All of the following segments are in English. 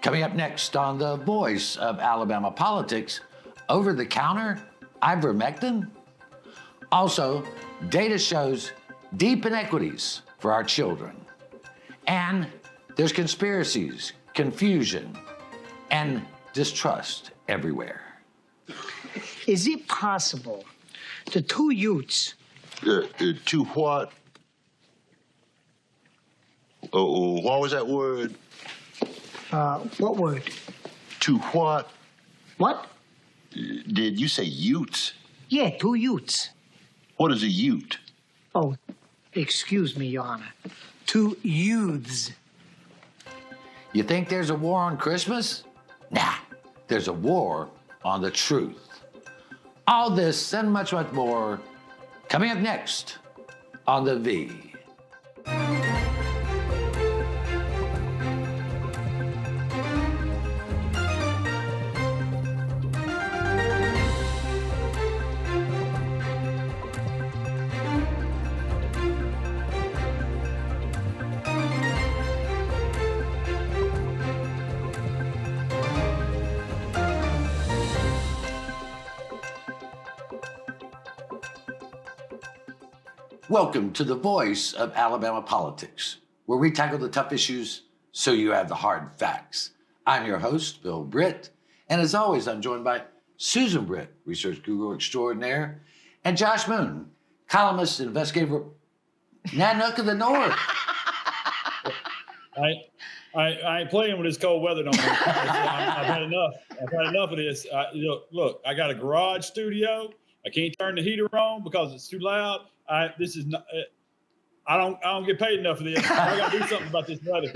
Coming up next on the voice of Alabama politics, over-the-counter Ivermectin? Also, data shows deep inequities for our children. And there's conspiracies, confusion, and distrust everywhere. Is it possible the two youths... To what? Oh, what was that word? What word? To what? What? Did you say utes? Yeah, two youths. What is a ute? Oh, excuse me, Your Honor. Two youths. You think there's a war on Christmas? Nah, there's a war on the truth. All this and much, much more coming up next on The V. Welcome to the voice of Alabama politics, where we tackle the tough issues so you have the hard facts. I'm your host, Bill Britt, and as always, I'm joined by Susan Britt, research guru extraordinaire, and Josh Moon, columnist and investigator, Nanook of the North. I ain't playing with this cold weather no more. I've had enough. I've had enough of this. Look, I got a garage studio. I can't turn the heater on because it's too loud. I don't get paid enough for this. I got to do something about this weather.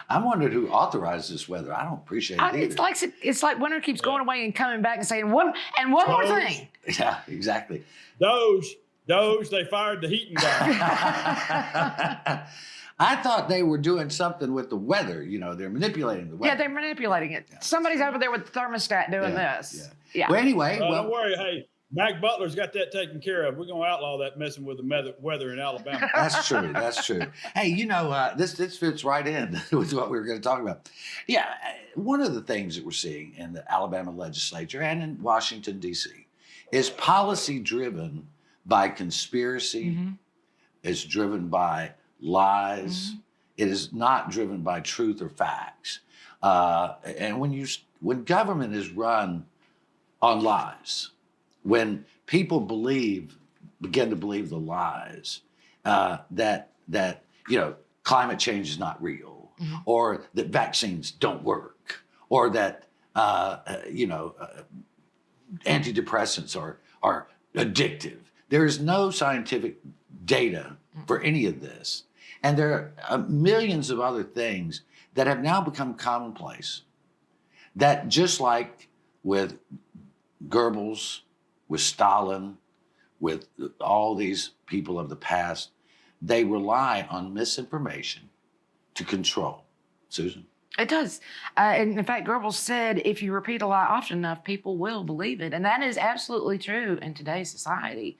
I'm wondering who authorized this weather. I don't appreciate it either. It's like winter keeps going away and coming back and saying one more thing. Yeah, exactly. Doge, they fired the heating guy. I thought they were doing something with the weather. You know, they're manipulating the weather. Yeah, they're manipulating it. Yeah. Somebody's over there with the thermostat doing this. Yeah. Well, anyway. Don't worry. Hey, Mac Butler's got that taken care of. We're going to outlaw that messing with the weather in Alabama. That's true. That's true. Hey, you know, this fits right in with what we were going to talk about. Yeah, one of the things that we're seeing in the Alabama legislature and in Washington, D.C. is policy driven by conspiracy. Mm-hmm. It's driven by lies. Mm-hmm. It is not driven by truth or facts. And when government is run on lies, when people begin to believe the lies that climate change is not real, mm-hmm. or that vaccines don't work, or that antidepressants are addictive. There is no scientific data for any of this, and there are millions of other things that have now become commonplace. That just like with Goebbels, with Stalin, with all these people of the past, they rely on misinformation to control. Susan? It does. And in fact, Goebbels said, if you repeat a lie often enough, people will believe it. And that is absolutely true in today's society.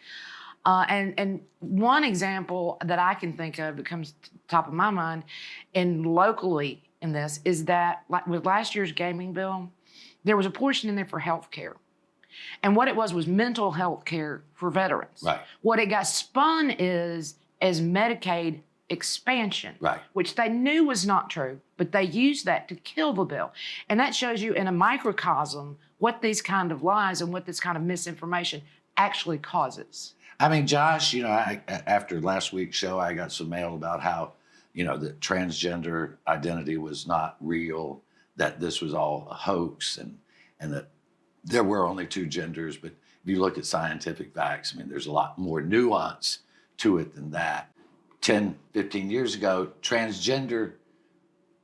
And one example that I can think of that comes to the top of my mind and locally in this is that, like with last year's gaming bill, there was a portion in there for health care. And what it was mental health care for veterans. Right. What it got spun is as Medicaid expansion, right, which they knew was not true, but they used that to kill the bill. And that shows you in a microcosm what these kind of lies and what this kind of misinformation actually causes. I mean, Josh, after last week's show, I got some mail about how, the transgender identity was not real, that this was all a hoax, and that there were only two genders. But if you look at scientific facts, I mean, there's a lot more nuance to it than that. 10, 15 years ago, transgender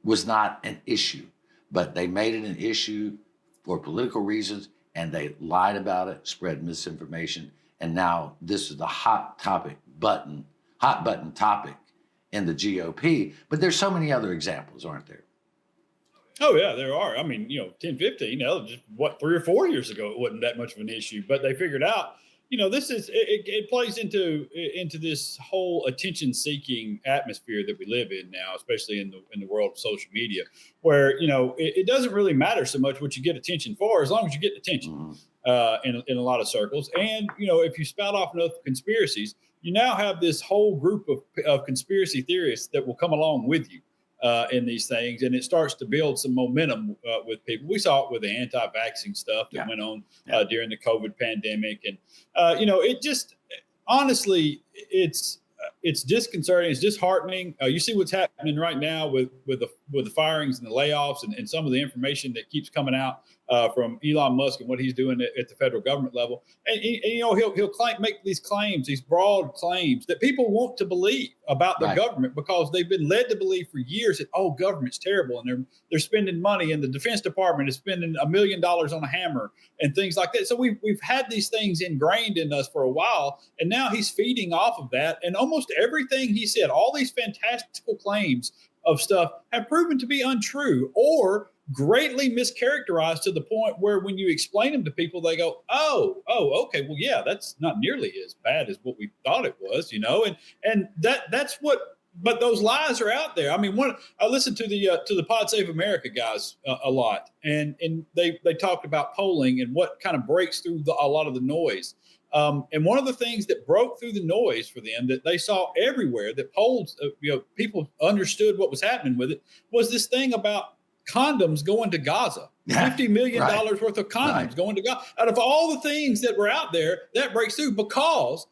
was not an issue, but they made it an issue for political reasons, and they lied about it, spread misinformation, and now this is the hot button topic in the GOP. But there's so many other examples, aren't there? Oh, yeah, there are. I mean, 10, 15, just 3 or 4 years ago, it wasn't that much of an issue. But they figured out this is it plays into this whole attention-seeking atmosphere that we live in now, especially in the world of social media, where it doesn't really matter so much what you get attention for, as long as you get attention in a lot of circles. And if you spout off enough conspiracies, you now have this whole group of conspiracy theorists that will come along with you in these things, and it starts to build some momentum with people. We saw it with the anti-vaccine stuff that went on during the COVID pandemic, and it just honestly, it's disconcerting. It's disheartening. You see what's happening right now with the firings and the layoffs, and some of the information that keeps coming out from Elon Musk and what he's doing at the federal government level. And he'll make these claims, these broad claims that people want to believe about the government, because they've been led to believe for years that, government's terrible, and they're spending money, and the Defense Department is spending $1 million on a hammer and things like that. So we've had these things ingrained in us for a while, and now he's feeding off of that. And almost everything he said, all these fantastical claims of stuff, have proven to be untrue or greatly mischaracterized, to the point where when you explain them to people, they go, okay, well, yeah, that's not nearly as bad as what we thought it was, and that's what. But those lies are out there. I mean, I listened to the Pod Save America guys a lot, and they talked about polling and what kind of breaks through a lot of the noise. And one of the things that broke through the noise for them, that they saw everywhere, that polls, people understood what was happening with it, was this thing about condoms going to Gaza. $50 million worth of condoms going to Gaza. Out of all the things that were out there, that breaks through because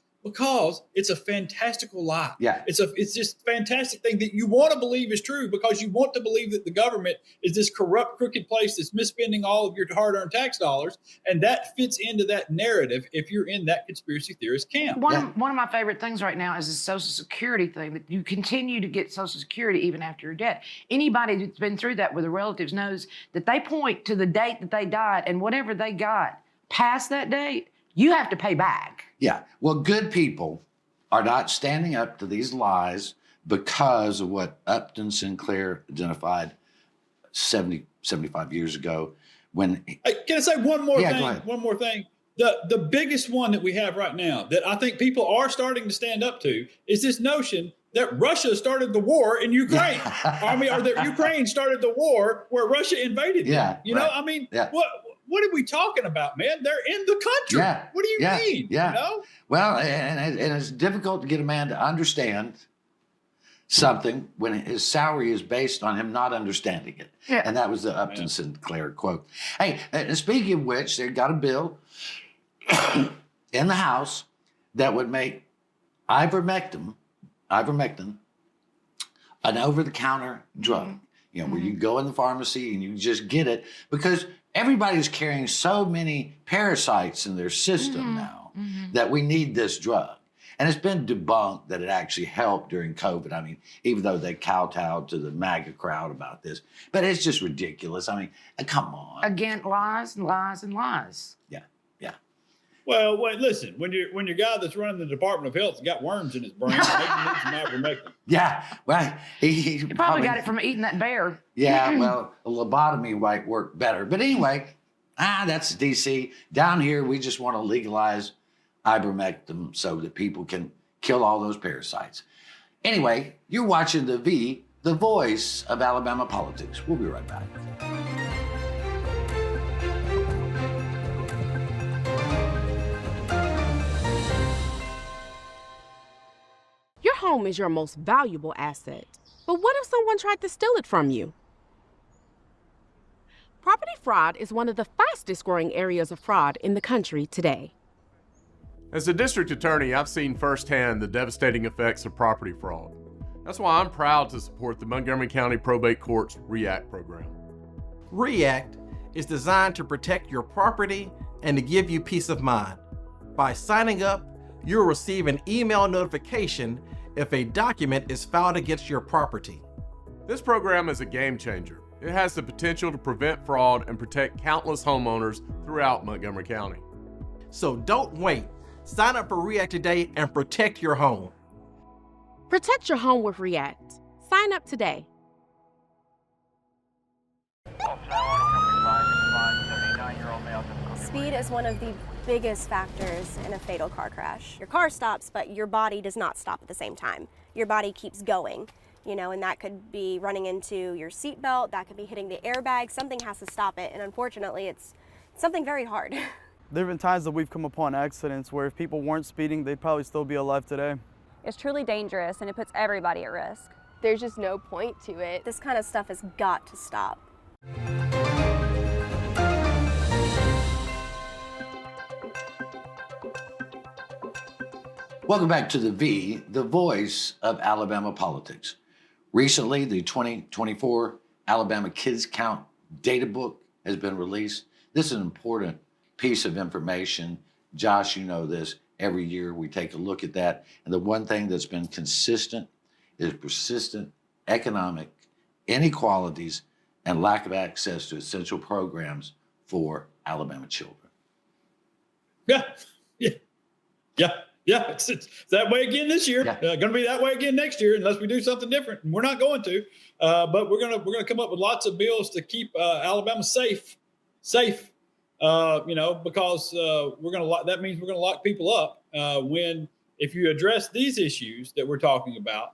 it's a fantastical lie. Yeah. It's just fantastic thing that you want to believe is true, because you want to believe that the government is this corrupt, crooked place that's misspending all of your hard-earned tax dollars, and that fits into that narrative if you're in that conspiracy theorist camp. One of my favorite things right now is the Social Security thing, that you continue to get Social Security even after you're dead. Anybody that's been through that with their relatives knows that they point to the date that they died, and whatever they got past that date, you have to pay back. Yeah. Well, good people are not standing up to these lies because of what Upton Sinclair identified 75 years ago. Can I say one more thing? Go ahead. One more thing. The biggest one that we have right now that I think people are starting to stand up to is this notion that Russia started the war in Ukraine. Or that Ukraine started the war where Russia invaded them. What are we talking about, man? They're in the country. Yeah. What do you mean? Yeah. Well, and it's difficult to get a man to understand something when his salary is based on him not understanding it. Yeah. And that was the Upton Sinclair quote. Hey, speaking of which, they got a bill in the House that would make Ivermectin an over-the-counter drug. Where you go in the pharmacy and you just get it, because everybody's carrying so many parasites in their system now that we need this drug. And it's been debunked that it actually helped during COVID. I mean, even though they kowtowed to the MAGA crowd about this, but it's just ridiculous. I mean, come on. Again, lies and lies and lies. Yeah. Well, wait, listen, when your guy that's running the Department of Health's got worms in his brain, maybe he needs some ivermectin. Yeah, well, he probably got it from eating that bear. Yeah, well, a lobotomy might work better. But anyway, that's DC. Down here, we just want to legalize ivermectin so that people can kill all those parasites. Anyway, you're watching the voice of Alabama politics. We'll be right back. Your home is your most valuable asset. But what if someone tried to steal it from you? Property fraud is one of the fastest growing areas of fraud in the country today. As a district attorney, I've seen firsthand the devastating effects of property fraud. That's why I'm proud to support the Montgomery County Probate Court's REACT program. REACT is designed to protect your property and to give you peace of mind. By signing up, you'll receive an email notification if a document is filed against your property. This program is a game changer. It has the potential to prevent fraud and protect countless homeowners throughout Montgomery County. So don't wait. Sign up for REACT today and protect your home. Protect your home with REACT. Sign up today. Speed is one of the biggest factors in a fatal car crash. Your car stops, but your body does not stop at the same time. Your body keeps going, and that could be running into your seatbelt, that could be hitting the airbag. Something has to stop it, and unfortunately, it's something very hard. There have been times that we've come upon accidents where if people weren't speeding, they'd probably still be alive today. It's truly dangerous and it puts everybody at risk. There's just no point to it. This kind of stuff has got to stop. Welcome back to the voice of Alabama politics. Recently, the 2024 Alabama Kids Count Data Book has been released. This is an important piece of information. Josh, you know this. Every year we take a look at that. And the one thing that's been consistent is persistent economic inequalities and lack of access to essential programs for Alabama children. Yeah. It's that way again this year. Yeah. Going to be that way again next year unless we do something different. And we're not going to. But we're gonna come up with lots of bills to keep Alabama safe. Because that means we're gonna lock people up if you address these issues that we're talking about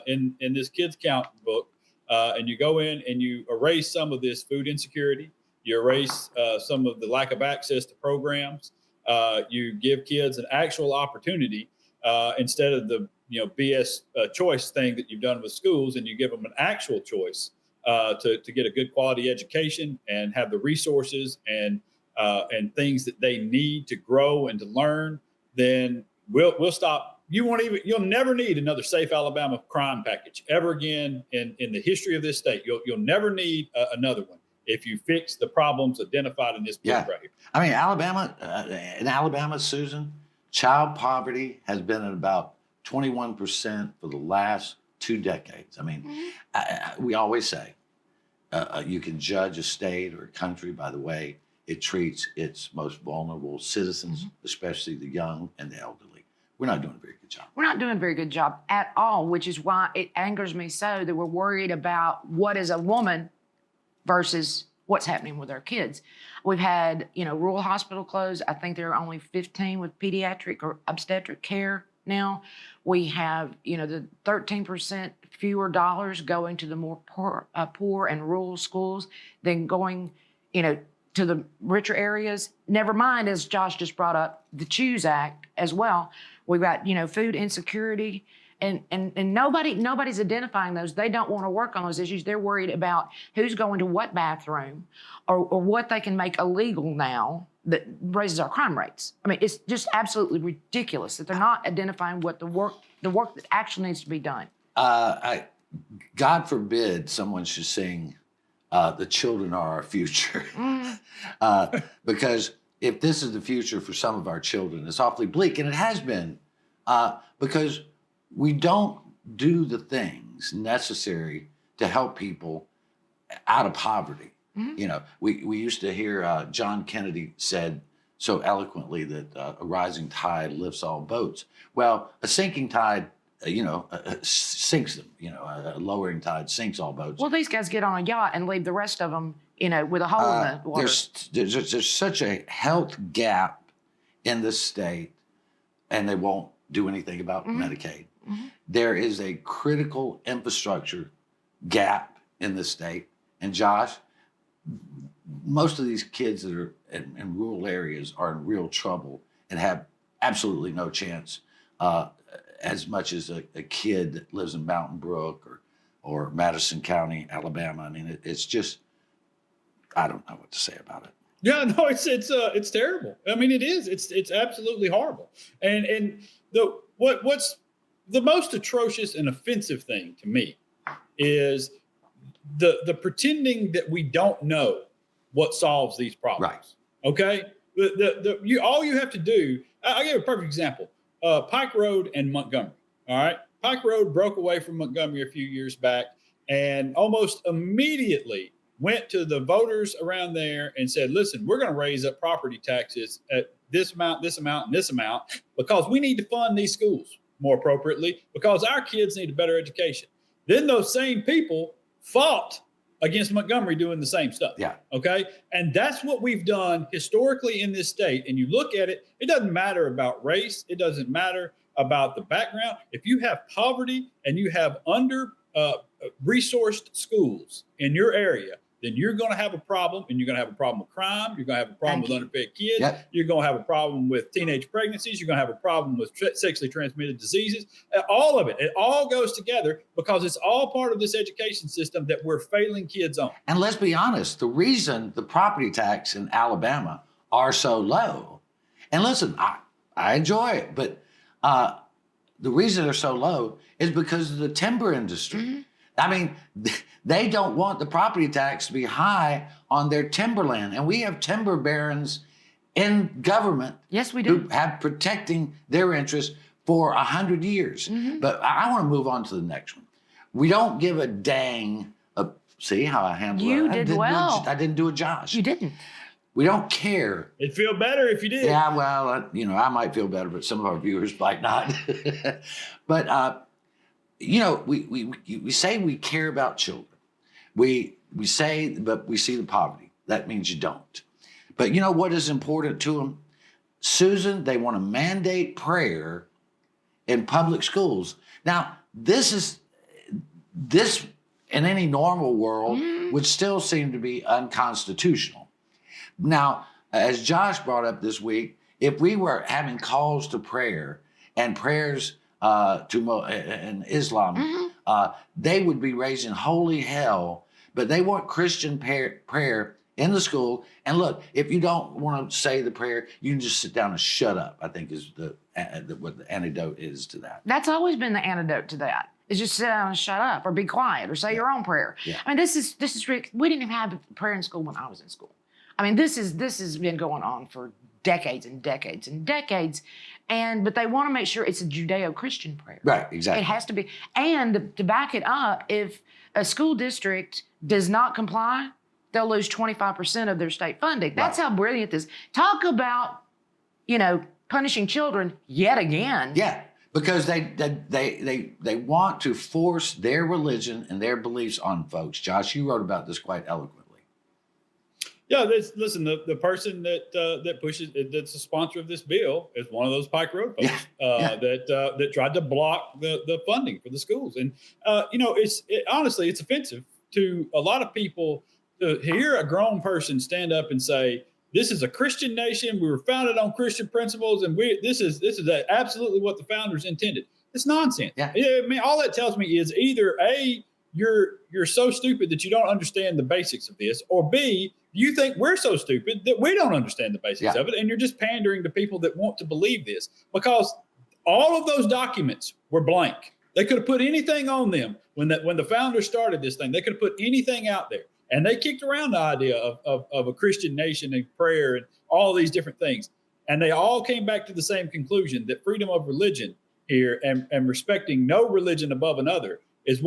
in this kids count book, and you go in and you erase some of this food insecurity, you erase some of the lack of access to programs, you give kids an actual opportunity instead of the BS choice thing that you've done with schools, and you give them an actual choice to get a good quality education and have the resources and things that they need to grow and to learn. Then we'll stop. You'll never need another Safe Alabama crime package ever again in the history of this state. You'll never need another one if you fix the problems identified in this book right here. I mean, in Alabama, Susan, child poverty has been at about 21% for the last 2 decades. I mean, we always say you can judge a state or a country by the way it treats its most vulnerable citizens, especially the young and the elderly. We're not doing a very good job. We're not doing a very good job at all, which is why it angers me so that we're worried about what is a woman versus what's happening with our kids. We've had, rural hospital closed. I think there are only 15 with pediatric or obstetric care now. We have, the 13% fewer dollars going to the more poor and rural schools than going, to the richer areas. Never mind, as Josh just brought up, the CHOOSE Act as well. We've got, food insecurity, and nobody's identifying those. They don't want to work on those issues. They're worried about who's going to what bathroom or what they can make illegal now that raises our crime rates. I mean, it's just absolutely ridiculous that they're not identifying what the work that actually needs to be done. God forbid someone should sing the children are our future. Because if this is the future for some of our children, it's awfully bleak. And it has been because we don't do the things necessary to help people out of poverty. We used to hear John Kennedy said so eloquently that a rising tide lifts all boats. Well, a sinking tide sinks them. A lowering tide sinks all boats. Well, these guys get on a yacht and leave the rest of them, with a hole in the water. There's such a health gap in this state, and they won't do anything about Medicaid. There is a critical infrastructure gap in the state. And Josh, most of these kids that are in rural areas are in real trouble and have absolutely no chance as much as a kid that lives in Mountain Brook or Madison County, Alabama. I mean, it's just, I don't know what to say about it. Yeah, no, it's terrible. I mean, it is. It's absolutely horrible. And what's the most atrocious and offensive thing to me is the pretending that we don't know what solves these problems. Right. Okay. All you have to do. I'll give a perfect example. Pike Road and Montgomery. All right. Pike Road broke away from Montgomery a few years back and almost immediately went to the voters around there and said, listen, we're going to raise up property taxes at this amount, this amount, and this amount because we need to fund these schools more appropriately because our kids need a better education. Then those same people fought against Montgomery doing the same stuff. Yeah. Okay. And that's what we've done historically in this state. And you look at it, it doesn't matter about race. It doesn't matter about the background. If you have poverty and you have under resourced schools in your area, then you're going to have a problem, and you're going to have a problem with crime. You're going to have a problem with underfed kids. Yep. You're going to have a problem with teenage pregnancies. You're going to have a problem with sexually transmitted diseases. All of it. It all goes together because it's all part of this education system that we're failing kids on. And let's be honest, the reason the property tax in Alabama are so low, and listen, I enjoy it, but the reason they're so low is because of the timber industry. Mm-hmm. I mean, they don't want the property tax to be high on their timberland. And we have timber barons in government. Yes, we do. Who have protecting their interests for 100 years. Mm-hmm. But I want to move on to the next one. We don't give a dang. See how I handled You that? did well. I didn't do a Josh. You didn't. We don't care. It'd feel better if you did. Yeah, well, I might feel better, but some of our viewers might not. But, we say we care about children. We say, but we see the poverty. That means you don't. But you know what is important to them? Susan, they want to mandate prayer in public schools. Now, this in any normal world would still seem to be unconstitutional. Now, as Josh brought up this week, if we were having calls to prayer and prayers in Islam, they would be raising holy hell, but they want Christian prayer in the school. And look, if you don't want to say the prayer, you can just sit down and shut up, I think is what the antidote is to that. That's always been the antidote to that. Is just sit down and shut up, or be quiet, or say your own prayer. Yeah. I mean, this is Rick. We didn't even have prayer in school when I was in school. I mean, this has been going on for decades and decades and decades, but they want to make sure it's a Judeo-Christian prayer. Right, exactly. It has to be. And to back it up, if a school district does not comply, they'll lose 25% of their state funding. That's how brilliant this. Talk about, punishing children yet again. Yeah, because they want to force their religion and their beliefs on folks. Josh, you wrote about this quite eloquently. Yeah, listen, the person that pushes, that's the sponsor of this bill, is one of those Pike Road folks that tried to block the funding for the schools. And, honestly, it's offensive to a lot of people to hear a grown person stand up and say, this is a Christian nation. We were founded on Christian principles, and this is absolutely what the founders intended. It's nonsense. Yeah. I mean, all that tells me is either A, you're so stupid that you don't understand the basics of this, or B, you think we're so stupid that we don't understand the basics of it, and you're just pandering to people that want to believe this, because all of those documents were blank. They could have put anything on them when the founders started this thing. They could have put anything out there, and they kicked around the idea of a Christian nation and prayer and all these different things, and they all came back to the same conclusion that freedom of religion here and respecting no religion above another is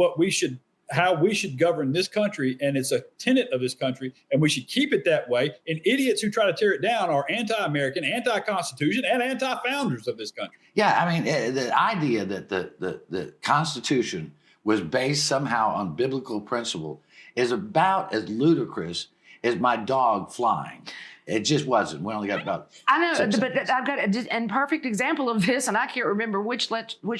how we should govern this country, and it's a tenet of this country, and we should keep it that way. And idiots who try to tear it down are anti-American, anti-Constitution, and anti-founders of this country. Yeah, I mean, the idea that the Constitution was based somehow on biblical principle is about as ludicrous as my dog flying. It just wasn't. We only got about. I know, 6 but seconds. I've got a perfect example of this, and I can't remember which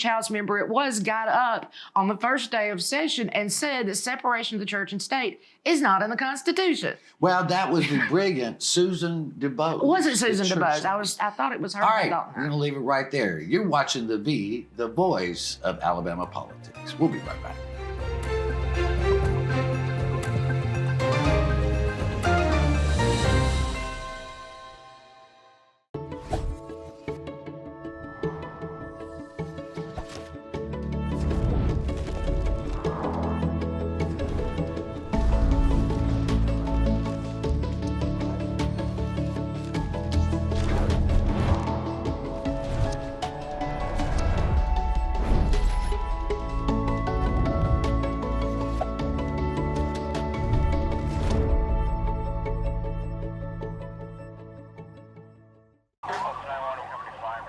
House member it was, got up on the first day of session and said that separation of the church and state is not in the Constitution. Well, that was the brilliant Susan DuBose. Was it Susan the DuBose? church I thought it was her. All I right, don't we're know. going to leave it right there. You're watching the voice of Alabama politics. We'll be right back.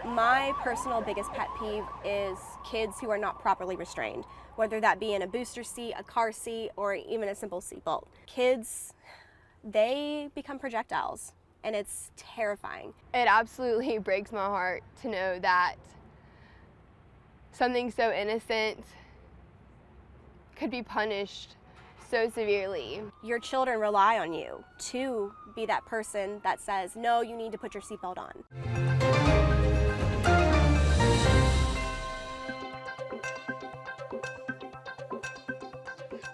My personal biggest pet peeve is kids who are not properly restrained, whether that be in a booster seat, a car seat, or even a simple seatbelt. Kids, they become projectiles, and it's terrifying. It absolutely breaks my heart to know that something so innocent could be punished so severely. Your children rely on you to be that person that says, no, you need to put your seatbelt on.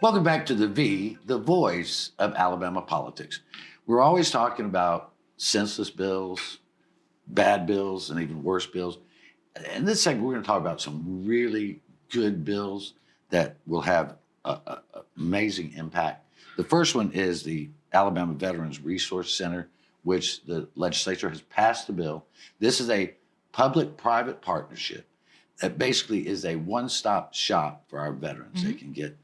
Welcome back to the voice of Alabama politics. We're always talking about senseless bills, bad bills, and even worse bills. In this segment, we're going to talk about some really good bills that will have an amazing impact. The first one is the Alabama Veterans Resource Center, which the legislature has passed the bill. This is a public-private partnership that basically is a one-stop shop for our veterans. They can get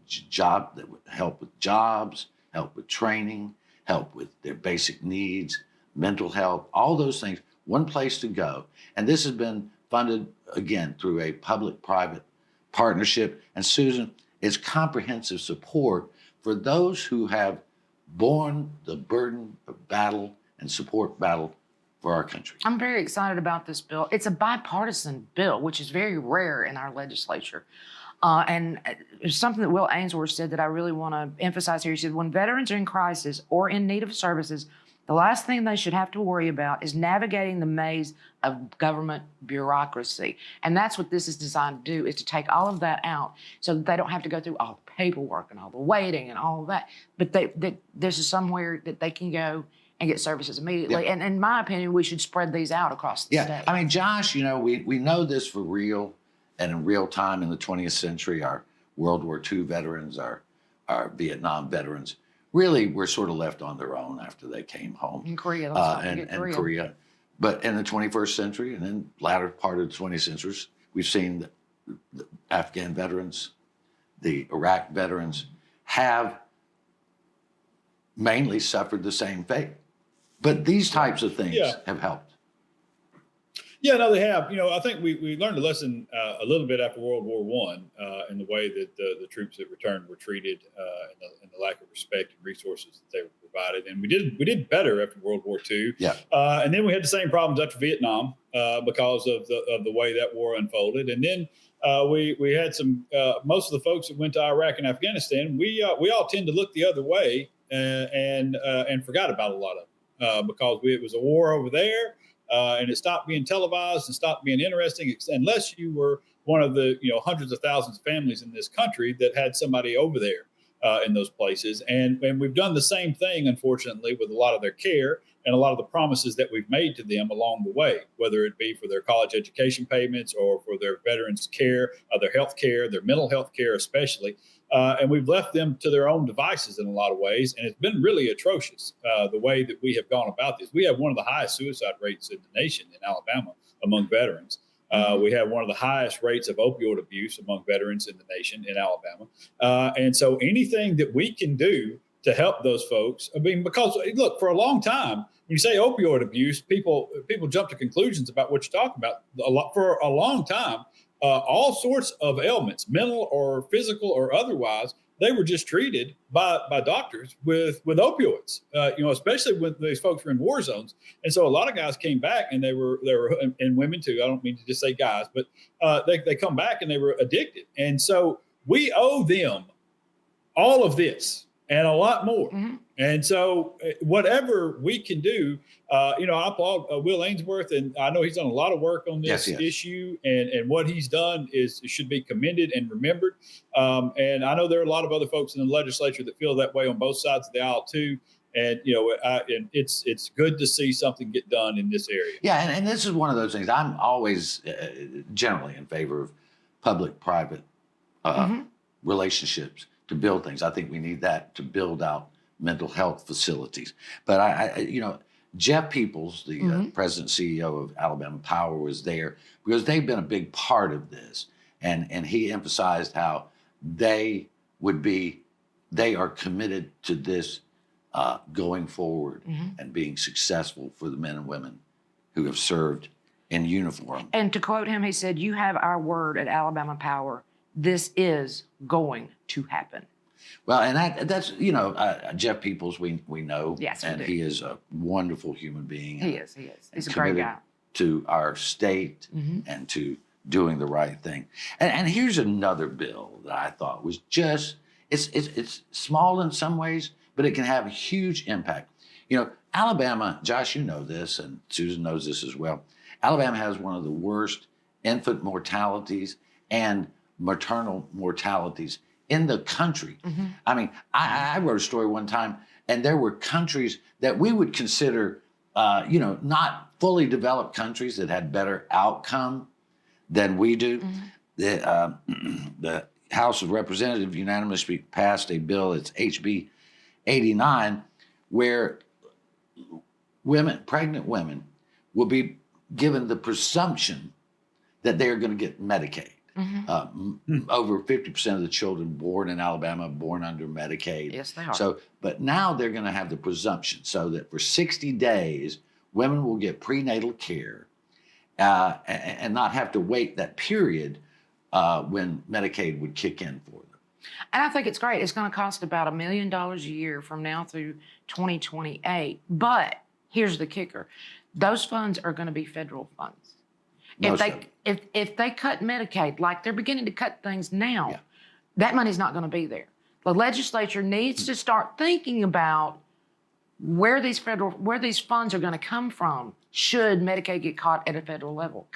job that would help with jobs, help with training, help with their basic needs, mental health, all those things. One place to go. And this has been funded, again, through a public-private partnership. And Susan, it's comprehensive support for those who have borne the burden of battle and support battle for our country. I'm very excited about this bill. It's a bipartisan bill, which is very rare in our legislature. And it's something that Will Ainsworth said that I really want to emphasize here. He said, when veterans are in crisis or in need of services, the last thing they should have to worry about is navigating the maze of government bureaucracy. And that's what this is designed to do, is to take all of that out so that they don't have to go through all the paperwork and all the waiting and all of that. But this is somewhere that they can go and get services immediately. Yeah. And in my opinion, we should spread these out across the state. I mean, Josh, we know this for real and in real time in the 20th century. Our World War II veterans, our Vietnam veterans, really were sort of left on their own after they came home. In Korea, Korea. But in the 21st century and then latter part of the 20th century, we've seen the Afghan veterans, the Iraq veterans have mainly suffered the same fate. But these types of things have helped. Yeah, no, they have. I think we learned a lesson a little bit after World War I in the way that the troops that returned were treated and the lack of respect and resources that they were provided. And we did better after World War II. Yeah. And then we had the same problems after Vietnam because of the way that war unfolded. And then we had some most of the folks that went to Iraq and Afghanistan. We all tend to look the other way and forgot about a lot of them because it was a war over there. And it stopped being televised and stopped being interesting, unless you were one of the hundreds of thousands of families in this country that had somebody over there in those places. And we've done the same thing, unfortunately, with a lot of their care and a lot of the promises that we've made to them along the way, whether it be for their college education payments or for their veterans care, their health care, their mental health care especially. And we've left them to their own devices in a lot of ways. And it's been really atrocious the way that we have gone about this. We have one of the highest suicide rates in the nation in Alabama among veterans. We have one of the highest rates of opioid abuse among veterans in the nation in Alabama. And so anything that we can do to help those folks, because look, for a long time, when you say opioid abuse, people jump to conclusions about what you're talking about. For a long time, all sorts of ailments, mental or physical or otherwise, they were just treated by doctors with opioids, especially when these folks were in war zones. And so a lot of guys came back and they were, and women too. I don't mean to just say guys, but they come back and they were addicted. And so we owe them all of this and a lot more. Mm-hmm. And so whatever we can do, I applaud Will Ainsworth, and I know he's done a lot of work on this issue, and what he's done should be commended and remembered. And I know there are a lot of other folks in the legislature that feel that way on both sides of the aisle too. And, and it's good to see something get done in this area. Yeah, and this is one of those things. I'm always generally in favor of public-private relationships to build things. I think we need that to build out mental health facilities. But Jeff Peoples, the president CEO of Alabama Power, was there because they've been a big part of this. And he emphasized how they are committed to this going forward and being successful for the men and women who have served in uniform. And to quote him, he said, "You have our word at Alabama Power. This is going to happen." Well, and that's, you know, Jeff Peoples, we know. Yes, we and do. he is a wonderful human being. He is. He's a great committed guy. to our state and to doing the right thing. And here's another bill that I thought was just, it's small in some ways, but it can have a huge impact. You know, Alabama, Josh, you know this, and Susan knows this as well. Alabama has one of the worst infant mortalities and maternal mortalities in the country. I mean, I wrote a story one time, and there were countries that we would consider, you know, not fully developed countries that had better outcome than we do. The House of Representatives unanimously passed a bill, it's HB 89, where pregnant women will be given the presumption that they're going to get Medicaid. Over 50% of the children born in Alabama are born under Medicaid. Yes, they are. So, but now they're going to have the presumption so that for 60 days, women will get prenatal care and not have to wait that period when Medicaid would kick in for them. And I think it's great. It's going to cost about $1 million a year from now through 2028. But here's the kicker. Those funds are going to be federal funds. If they cut Medicaid, like they're beginning to cut things now, that money's not going to be there. The legislature needs to start thinking about where these funds are going to come from should Medicaid get cut at a federal level.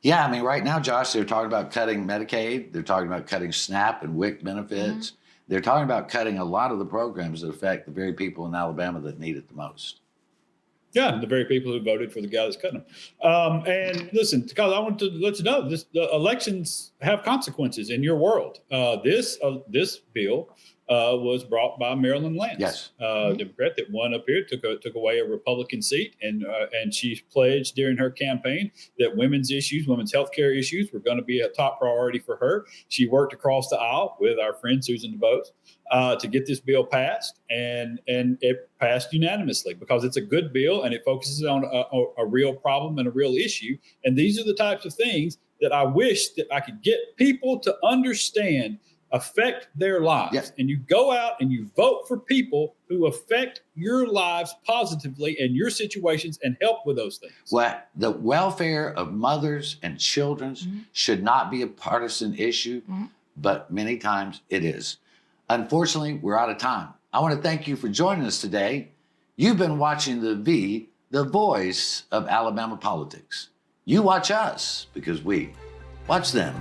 Yeah, I mean, right now, Josh, they're talking about cutting Medicaid. They're talking about cutting SNAP and WIC benefits. They're talking about cutting a lot of the programs that affect the very people in Alabama that need it the most. Yeah, the very people who voted for the guy that's cutting them. And listen, because I want to let you know, the elections have consequences in your world. This bill was brought by Marilyn Lance, Democrat that won up here, took away a Republican seat, and she pledged during her campaign that women's health care issues were going to be a top priority for her. She worked across the aisle with our friend Susan DeBose to get this bill passed, and it passed unanimously because it's a good bill and it focuses on a real problem and a real issue. And these are the types of things that I wish that I could get people to understand affect their lives. Yes. And you go out and you vote for people who affect your lives positively and your situations and help with those things. Well, the welfare of mothers and children should not be a partisan issue, but many times it is. Unfortunately, we're out of time. I want to thank you for joining us today. You've been watching the voice of Alabama politics. You watch us because we watch them.